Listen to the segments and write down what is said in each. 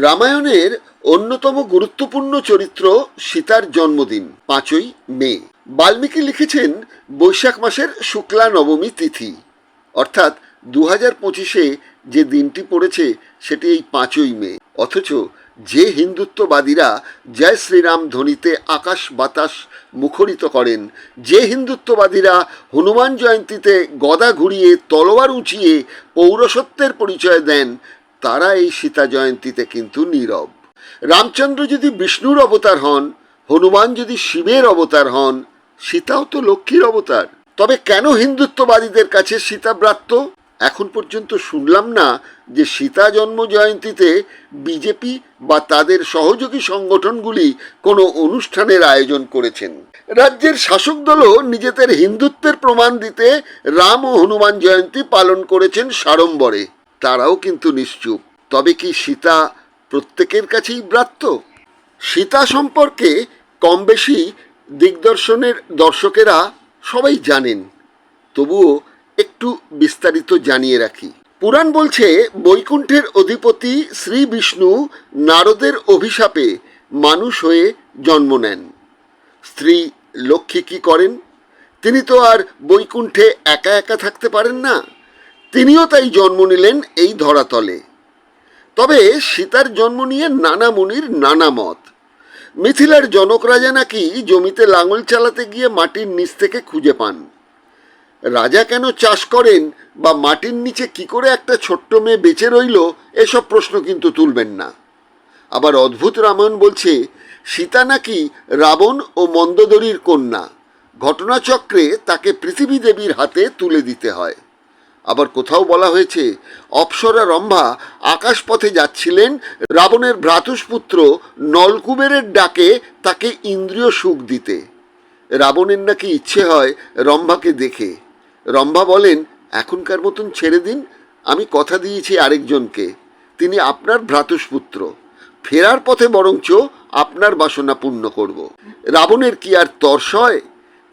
রামায়ণের অন্যতম গুরুত্বপূর্ণ চরিত্র সীতার জন্মদিন 5ই মে। বাল্মীকি লিখেছেন বৈশাখ মাসের শুক্লা নবমী তিথি, অর্থাৎ 2025-এ যে দিনটি পড়েছে সেটি এই 5ই মে। অথচ যে হিন্দুত্ববাদীরা জয় শ্রীরাম ধ্বনিতে আকাশ বাতাস মুখরিত করেন, যে হিন্দুত্ববাদীরা হনুমান জয়ন্তীতে গদা ঘুরিয়ে তলোয়ার উঁচিয়ে পৌরসত্বের পরিচয় দেন, তারা এই সীতা জয়ন্তীতে কিন্তু নীরব। রামচন্দ্র যদি বিষ্ণুর অবতার হন, হনুমান যদি শিবের অবতার হন, সীতাও তো লক্ষ্মীর অবতার। তবে কেন হিন্দুত্ববাদীদের কাছে সীতা ব্রাত্য? এখন পর্যন্ত শুনলাম না যে সীতা জন্ম জয়ন্তীতে বিজেপি বা তাদের সহযোগী সংগঠনগুলি কোনো অনুষ্ঠানের আয়োজন করেছেন। রাজ্যের শাসক দলও নিজেদের হিন্দুত্বের প্রমাণ দিতে রাম ও হনুমান জয়ন্তী পালন করেছেন সাড়ম্বরে, তারাও কিন্তু নিশ্চুপ। তবে কি সীতা প্রত্যেকের কাছেই ব্রাত্য? সীতা সম্পর্কে কম বেশি দিগদর্শনের দর্শকেরা সবাই জানেন, তবুও একটু বিস্তারিত জানিয়ে রাখি। পুরাণ বলছে বৈকুণ্ঠের অধিপতি শ্রী বিষ্ণু নারদের অভিশাপে মানুষ হয়ে জন্ম নেন। স্ত্রী লক্ষ্মী কি করেন? তিনি তো আর বৈকুণ্ঠে একা একা থাকতে পারেন না, তিনিও তাই জন্ম নিলেন এই ধরাতলে। তবে সীতার জন্ম নিয়ে নানা মুনির নানা মত। মিথিলার জনক রাজা নাকি জমিতে লাঙল চালাতে গিয়ে মাটির নিচ থেকে খুঁজে পান। রাজা কেন চাষ করেন বা মাটির নিচে কি করে একটা ছোট্ট মেয়ে বেঁচে রইল, এসব প্রশ্ন কিন্তু তুলবেন না। আবার অদ্ভুত রামায়ণ বলছে সীতা নাকি রাবণ ও মন্দোদরীর কন্যা, ঘটনাচক্রে তাকে পৃথিবী দেবীর হাতে তুলে দিতে হয়। আবার কোথাও বলা হয়েছে অপ্সরা রম্ভা আকাশপথে যাচ্ছিলেন, রাবণের ভ্রাতুষ্পুত্র নলকুবেরের ডাকে তাকে ইন্দ্রিয় সুখ দিতে। রাবণের নাকি ইচ্ছে হয় রম্ভাকে দেখে। রম্ভা বলেন, এখনকার মতন ছেড়ে দিন, আমি কথা দিয়েছি আরেকজনকে, তিনি আপনার ভ্রাতুষ্পুত্র, ফেরার পথে বরঞ্চ আপনার বাসনা পূর্ণ করব। রাবণের কি আর তর্স হয়?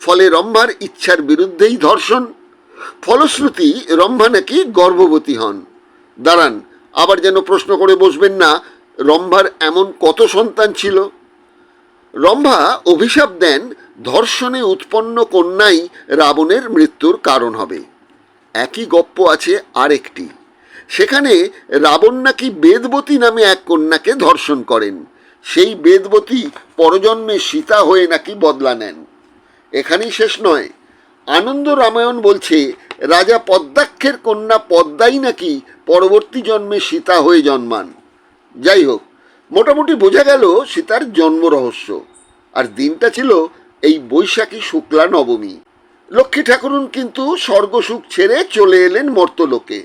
ফলে রম্ভার ইচ্ছার বিরুদ্ধেই ধর্ষণ। ফলশ্রুতি রম্ভা নাকি গর্ভবতী হন। দাঁড়ান, আবার যেন প্রশ্ন করে বসবেন না রম্ভার এমন কত সন্তান ছিল। রম্ভা অভিশাপ দেন ধর্ষণে উৎপন্ন কন্যাই রাবণের মৃত্যুর কারণ হবে। একই গপ্প আছে আরেকটি, সেখানে রাবণ নাকি বেদবতী নামে এক কন্যাকে ধর্ষণ করেন, সেই বেদবতী পরজন্মে সীতা হয়ে নাকি বদলা নেন। এখানেই শেষ নয়, আনন্দ রামায়ণ বলছে রাজা পদ্মাক্ষের কন্যা পদ্মাই নাকি পরবর্তী জন্মে সীতা হয়ে জন্মান। যাই হোক, মোটামুটি বোঝা গেল সীতার জন্ম রহস্য। আর দিনটা ছিল এই বৈশাখী শুক্লা নবমী। লক্ষ্মী ঠাকুরুন কিন্তু স্বর্গসুখ ছেড়ে চলে এলেন মর্তলোকে,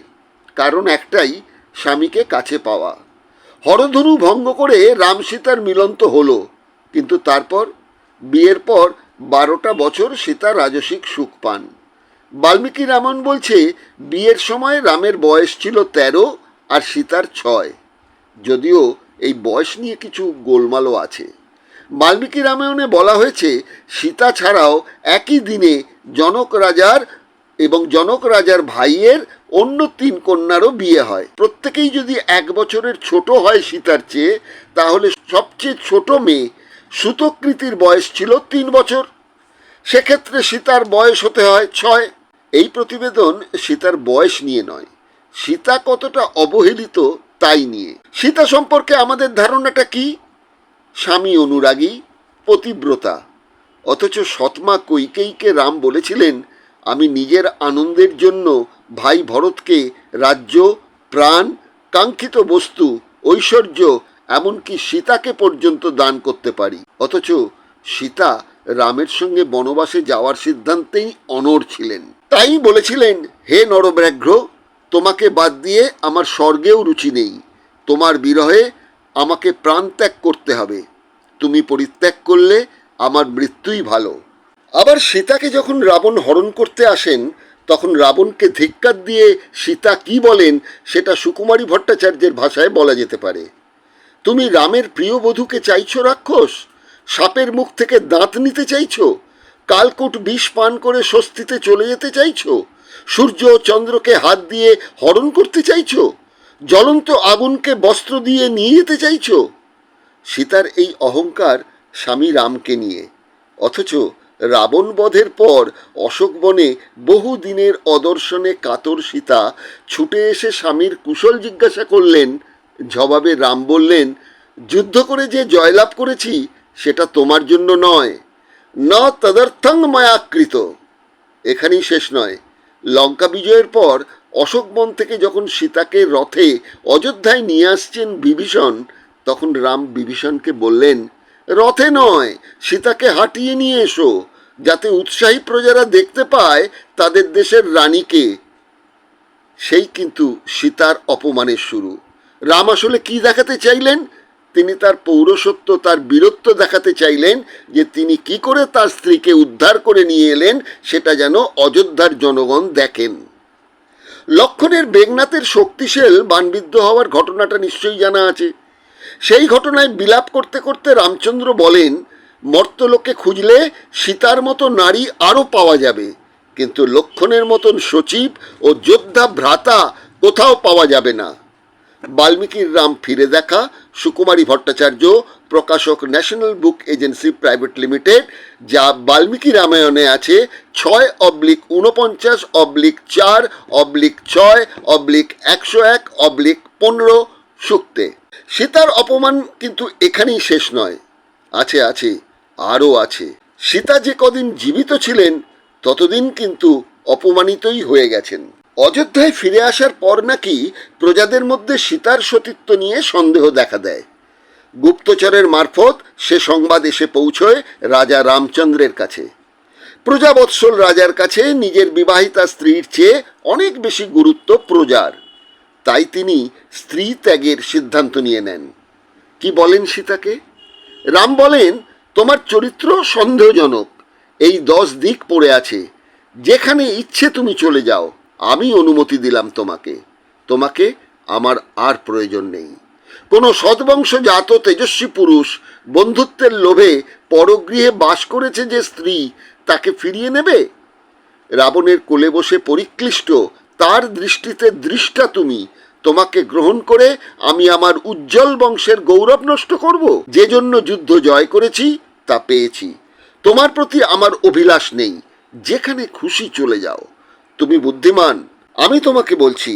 কারণ একটাই, স্বামীকে কাছে পাওয়া। হরধনু ভঙ্গ করে রাম সীতার মিলন তো হলো, কিন্তু তারপর বিয়ের পর 12টা বছর সীতা রাজসিক সুখ পান। বাল্মীকি রামায়ণ বলছে বিয়ের সময় রামের বয়স ছিল 13 আর সীতার 6, যদিও এই বয়স নিয়ে কিছু গোলমালও আছে। বাল্মীকি রামায়ণে বলা হয়েছে সীতা ছাড়াও একই দিনে জনক রাজার এবং জনক রাজার ভাইয়ের অন্য 3 কন্যারও বিয়ে হয়। প্রত্যেকেই যদি 1 বছরের ছোট হয় সীতার চেয়ে, তাহলে সবচেয়ে ছোট মেয়ে সুতকৃতির বয়স ছিল 3 বছর। সেক্ষেত্রে সীতার বয়স হতে হয় 6। এই প্রতিবেদন সীতার বয়স নিয়ে নয়, সীতা কতটা অবহেলিত তাই নিয়ে। সীতা সম্পর্কে আমাদের ধারণাটা কি? স্বামী অনুরাগী, পতিব্রতা। অথচ সৎমা কৈকেয়ীকে রাম বলেছিলেন, আমি নিজের আনন্দের জন্য ভাই ভরতকে রাজ্য, প্রাণ, কাঙ্ক্ষিত বস্তু, ঐশ্বর্য, এমনকি সীতাকে পর্যন্ত দান করতে পারি। অথচ সীতা রামের সঙ্গে বনবাসে যাওয়ার সিদ্ধান্তেই অনড় ছিলেন। তাই বলেছিলেন, হে নরব্যাঘ্র, তোমাকে বাদ দিয়ে আমার স্বর্গেও রুচি নেই, তোমার বিরহে আমাকে প্রাণ ত্যাগ করতে হবে, তুমি পরিত্যাগ করলে আমার মৃত্যুই ভালো। আবার সীতাকে যখন রাবণ হরণ করতে আসেন, তখন রাবণকে ধিক্কার দিয়ে সীতা কি বলেন সেটা সুকুমারী ভট্টাচার্যের ভাষায় বলা যেতে পারে, তুমি রামের প্রিয় বধূকে চাইছো রাক্ষস, সাপের মুখ থেকে দাঁত নিতে চাইছো, কালকূট বিষ পান করে স্বস্তিতে চলে যেতে চাইছো, সূর্য চন্দ্রকে হাত দিয়ে হরণ করতে চাইছো, জ্বলন্ত আগুনকে বস্ত্র দিয়ে নিয়ে যেতে চাইছো? সীতার এই অহংকার স্বামী রামকে নিয়ে। অথচ রাবণ বধের পর অশোকবনে বহু দিনের অদর্শনে কাতর সীতা ছুটে এসে স্বামীর কুশল জিজ্ঞাসা করলেন। জবাবে রাম বললেন, যুদ্ধ করে যে জয়লাভ করেছি সেটা তোমার জন্য নয়, ন তদর্থং মায়াকৃত। এখানেই শেষ নয়। লঙ্কা বিজয়ের পর অশোকবন থেকে যখন সীতাকে রথে অযোধ্যায় নিয়ে আসছেন বিভীষণ, তখন রাম বিভীষণকে বললেন, রথে নয়, সীতাকে হাঁটিয়ে নিয়ে এসো, যাতে উৎসাহী প্রজারা দেখতে পায় তাদের দেশের রানীকে। সেই কিন্তু সীতার অপমানের শুরু। রাম আসলে কি দেখাতে চাইলেন? তিনি তার পৌরসত্ব, তার বীরত্ব দেখাতে চাইলেন, যে তিনি কি করে তার স্ত্রীকে উদ্ধার করে নিয়ে এলেন সেটা যেন অযোধ্যার জনগণ দেখেন। লক্ষণের বেগনাথের শক্তিশাল বানবিদ্ধ হওয়ার ঘটনাটা নিশ্চয়ই জানা আছে। সেই ঘটনায় বিলাপ করতে করতে রামচন্দ্র বলেন, মর্তলোকে খুঁজলে সীতার মতো নারী আরও পাওয়া যাবে, কিন্তু লক্ষণের মতন সচিব ও যোদ্ধা ভ্রাতা কোথাও পাওয়া যাবে না। বাল্মীকির রাম ফিরে দেখা, সুকুমারী ভট্টাচার্য, প্রকাশক ন্যাশনাল বুক এজেন্সি প্রাইভেট লিমিটেড, যা বাল্মীকি রামায়ণে আছে 6/49/4/6/101/15 সূক্তে। সীতার অপমান কিন্তু এখানেই শেষ নয়। আছে আছে, আরও আছে। সীতা যে কদিন জীবিত ছিলেন ততদিন কিন্তু অপমানিতই হয়ে গেছেন। অযোধ্যায় ফিরে আসার পর নাকি প্রজাদের মধ্যে সীতার সতীত্ব নিয়ে সন্দেহ দেখা দেয়। গুপ্তচরের মারফত সে সংবাদ এসে পৌঁছয় রাজা রামচন্দ্রের কাছে। প্রজাবৎসল রাজার কাছে নিজের বিবাহিতা স্ত্রীর চেয়ে অনেক বেশি গুরুত্ব প্রজার। তাই তিনি স্ত্রী ত্যাগের সিদ্ধান্ত নিয়ে নেন। কি বলেন সীতাকে? রাম বলেন, তোমার চরিত্র সন্দেহজনক, এই 10 দিক পড়ে আছে, যেখানে ইচ্ছে তুমি চলে যাও, আমি অনুমতি দিলাম তোমাকে। তোমাকে আমার আর প্রয়োজন নেই। কোনো সদ্বংশজাত তেজস্বী পুরুষ বন্ধুত্বের লোভে পরগৃহে বাস করেছে যে স্ত্রী, তাকে ফিরিয়ে নেবে? রাবণের কোলে বসে পরিক্লিষ্ট তার দৃষ্টিতে দৃষ্টা তুমি, তোমাকে গ্রহণ করে আমি আমার উজ্জ্বল বংশের গৌরব নষ্ট করব? যে জন্য যুদ্ধ জয় করেছি তা পেয়েছি। তোমার প্রতি আমার অভিলাষ নেই, যেখানে খুশি চলে যাও। তুমি বুদ্ধিমান, আমি তোমাকে বলছি,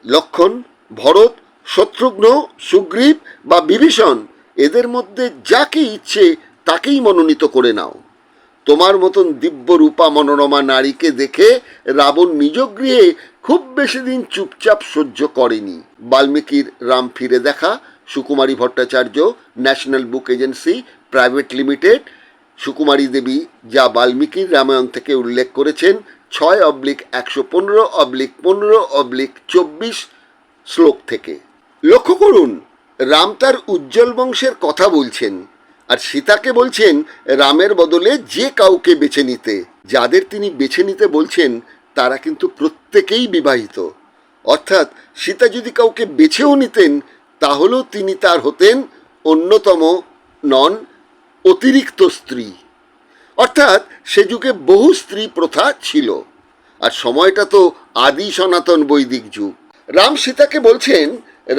লক্ষণ, ভরত, শত্রুঘ্ন, সুগ্রীব বা বিভীষণ, এদের মধ্যে যাকে ইচ্ছে তাকেই মনোনীত করে নাও। তোমার মতন দিব্য রূপা মনোরমা নারীকে দেখে রাবণ নিজ গৃহে খুব বেশি দিন চুপচাপ সহ্য করেনি। বাল্মীকির রাম ফিরে দেখা, সুকুমারী ভট্টাচার্য, ন্যাশনাল বুক এজেন্সি প্রাইভেট লিমিটেড। সুকুমারী দেবী যা বাল্মীকির রামায়ণ থেকে উল্লেখ করেছেন 6/115/15/24 শ্লোক থেকে। লক্ষ্য করুন, রাম তার উজ্জ্বল বংশের কথা বলছেন, আর সীতাকে বলছেন রামের বদলে যে কাউকে বেছে নিতে। যাদের তিনি বেছে নিতে বলছেন তারা কিন্তু প্রত্যেকেই বিবাহিত। অর্থাৎ সীতা যদি কাউকে বেছেও নিতেন, তাহলেও তিনি তার হতেন অন্যতম, নন অতিরিক্ত স্ত্রী। অর্থাৎ সে যুগে বহু স্ত্রী প্রথা ছিল, আর সময়টা তো আদি সনাতন বৈদিক যুগ। রাম সীতাকে বলছেন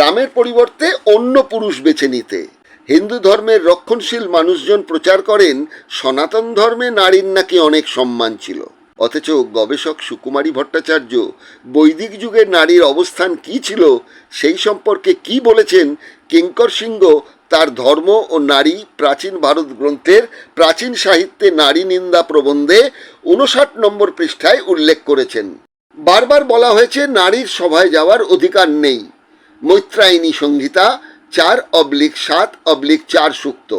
রামের পরিবর্তে অন্য পুরুষ বেছে নিতে। হিন্দু ধর্মের রক্ষণশীল মানুষজন প্রচার করেন সনাতন ধর্মে নারীর নাকি অনেক সম্মান ছিল। অথচ গবেষক সুকুমারী ভট্টাচার্য বৈদিক যুগের নারীর অবস্থান কি ছিল সেই সম্পর্কে কি বলেছেন কিঙ্কর সিংহ তার ধর্ম ও নারী প্রাচীন ভারত গ্রন্থের প্রাচীন সাহিত্যে নারী নিন্দা প্রবন্ধে 59 নম্বর পৃষ্ঠায় উল্লেখ করেছেন। বারবার বলা হয়েছে নারীর সভায় যাওয়ার অধিকার নেই। মৈত্রায়নী সংহিতা 4/7/4 সূক্ত।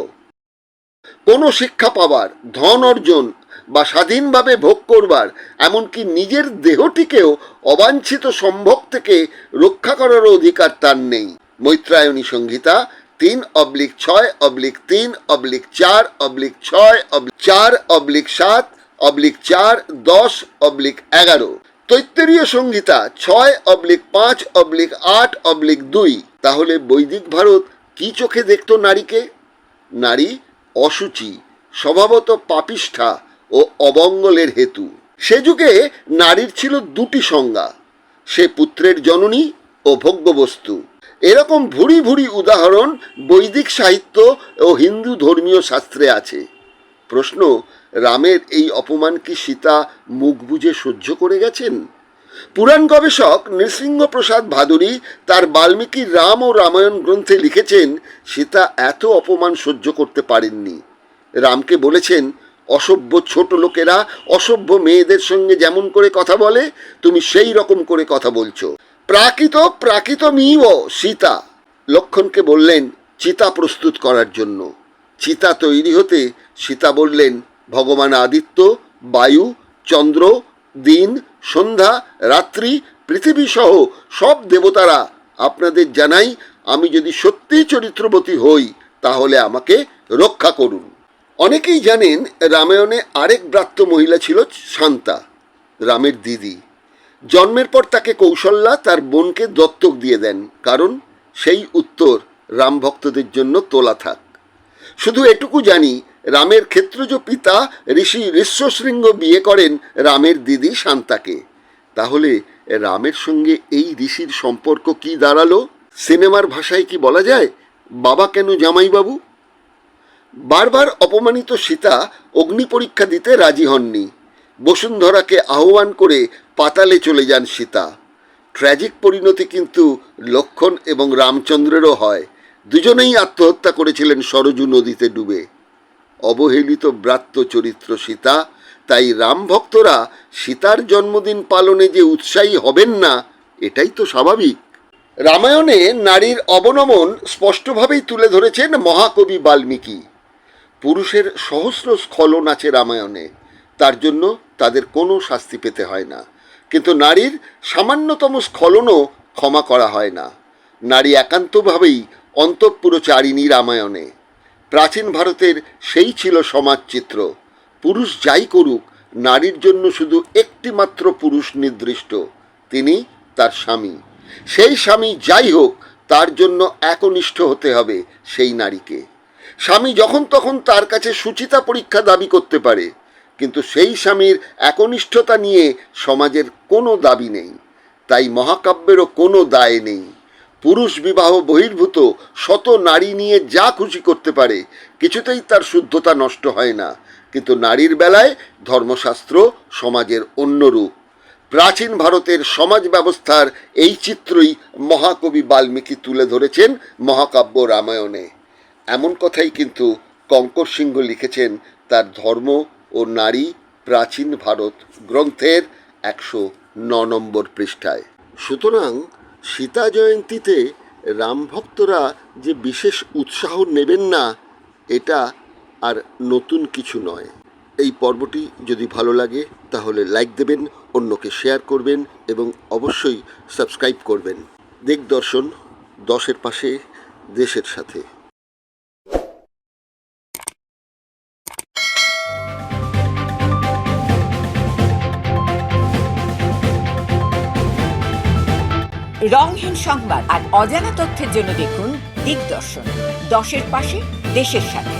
কোনো শিক্ষা পাবার, ধন অর্জন বা স্বাধীনভাবে ভোগ করবার, এমনকি নিজের দেহটিকেও অবাঞ্ছিত সম্ভোগ থেকে রক্ষা করার অধিকার তার নেই। মৈত্রায়নী সংহিতা 3/6/3/4/4/7/4/10/11। তৈত্তরীয় সংহিতা 6/5/8/2। তাহলে বৈদিক ভারত কি চোখে দেখত নারীকে? নারী অসুচি, স্বভাবত পাপিষ্ঠা ও অবঙ্গলের হেতু। সে যুগে নারীর ছিল দুটি সংজ্ঞা, সে পুত্রের জননী ও ভোগ্যবস্তু। এরকম ভুরি ভুরি উদাহরণ বৈদিক সাহিত্য ও হিন্দু ধর্মীয় শাস্ত্রে আছে। প্রশ্ন, রামের এই অপমান কি সীতা মুখ বুজে সহ্য করে গেছেন? পুরাণ গবেষক নৃসিংহপ্রসাদ ভাদুরী তার বাল্মীকির রাম ও রামায়ণ গ্রন্থে লিখেছেন, সীতা এত অপমান সহ্য করতে পারেননি। রামকে বলেছেন, অসভ্য ছোট লোকেরা অসভ্য মেয়েদের সঙ্গে যেমন করে কথা বলে তুমি সেই রকম করে কথা বলছো। প্রাকৃত মিও সীতা। লক্ষ্মণকে বললেন চিতা প্রস্তুত করার জন্য। চিতা তৈরি হতে সীতা বললেন, ভগবান আদিত্য, বায়ু, চন্দ্র, দিন, সন্ধ্যা, রাত্রি, পৃথিবী সহ সব দেবতারা, আপনাদের জানাই আমি যদি সত্যিই চরিত্রবতী হই তাহলে আমাকে রক্ষা করুন। অনেকেই জানেন রামায়ণে আরেক ব্রাত্য মহিলা ছিল শান্তা, রামের দিদি। জন্মের পর তাকে কৌশল্যা তার বোনকে দত্তক দিয়ে দেন, কারণ সেই উত্তর রাম ভক্তদের জন্য তোলা থাক। শুধু এটুকু জানি, রামের ক্ষেত্রজ পিতা ঋষি ঋষ্যশৃঙ্গ বিয়ে করেন রামের দিদি শান্তাকে। তাহলে রামের সঙ্গে এই ঋষির সম্পর্ক কি দাঁড়ালো? সিনেমার ভাষায় কি বলা যায়, বাবা কেন জামাইবাবু? বারবার অপমানিত সীতা অগ্নি পরীক্ষা দিতে রাজি হননি। বসুন্ধরাকে আহ্বান করে পাতালে চলে যান সীতা। ট্র্যাজিক পরিণতি কিন্তু লক্ষ্মণ এবং রামচন্দ্রেরও হয়। দুজনেই আত্মহত্যা করেছিলেন সরজু নদীতে ডুবে। অবহেলিত ব্রাত্য চরিত্র সীতা, তাই রাম ভক্তরা সীতার জন্মদিন পালনে যে উৎসাহী হবেন না, এটাই তো স্বাভাবিক। রামায়ণে নারীর অবনমন স্পষ্টভাবেই তুলে ধরেছেন মহাকবি বাল্মীকি। পুরুষের সহস্র স্খলন আছে রামায়ণে, তার জন্য তাদের কোনো শাস্তি পেতে হয় না। কিন্তু নারীর সামান্যতম স্খলনও ক্ষমা করা হয় না। নারী একান্তভাবেই অন্তঃপুরচারিণী রামায়ণে। প্রাচীন ভারতের সেই ছিল সমাজচিত্র। পুরুষ যাই করুক, নারীর জন্য শুধু একটি মাত্র পুরুষ নির্দিষ্ট, তিনি তার স্বামী। সেই স্বামী যাই হোক, তার জন্য একনিষ্ঠ হতে হবে সেই নারীকে। স্বামী যখন তখন তার কাছে সুচিতা পরীক্ষা দাবি করতে পারে, কিন্তু সেই স্বামীর একনিষ্ঠতা নিয়ে সমাজের কোনো দাবি নেই। তাই মহাকাব্যেরও কোনো দায় নেই। পুরুষ বিবাহ বহির্ভূত শত নারী নিয়ে যা খুশি করতে পারে, কিছুতেই তার শুদ্ধতা নষ্ট হয় না। কিন্তু নারীর বেলায় ধর্মশাস্ত্র সমাজের অন্য রূপ। প্রাচীন ভারতের সমাজ ব্যবস্থার এই চিত্রই মহাকবি বাল্মীকি তুলে ধরেছেন মহাকাব্য রামায়ণে। এমন কথাই কিন্তু কঙ্কর সিংহ লিখেছেন তার ধর্ম ও নারী প্রাচীন ভারত গ্রন্থের 109 নম্বর পৃষ্ঠায়। সুতরাং সীতা জয়ন্তীতে রাম ভক্তরা যে বিশেষ উৎসাহ নেবেন না, এটা আর নতুন কিছু নয়। এই পর্বটি যদি ভালো লাগে তাহলে লাইক দেবেন, অন্যকে শেয়ার করবেন এবং অবশ্যই সাবস্ক্রাইব করবেন। দিগদর্শন, 10-এর পাশে, দেশের সাথে। রংহীন সংবাদ আর অজানা তথ্যের জন্য দেখুন দিগদর্শন, 10-এর পাশে, দেশের সাথে।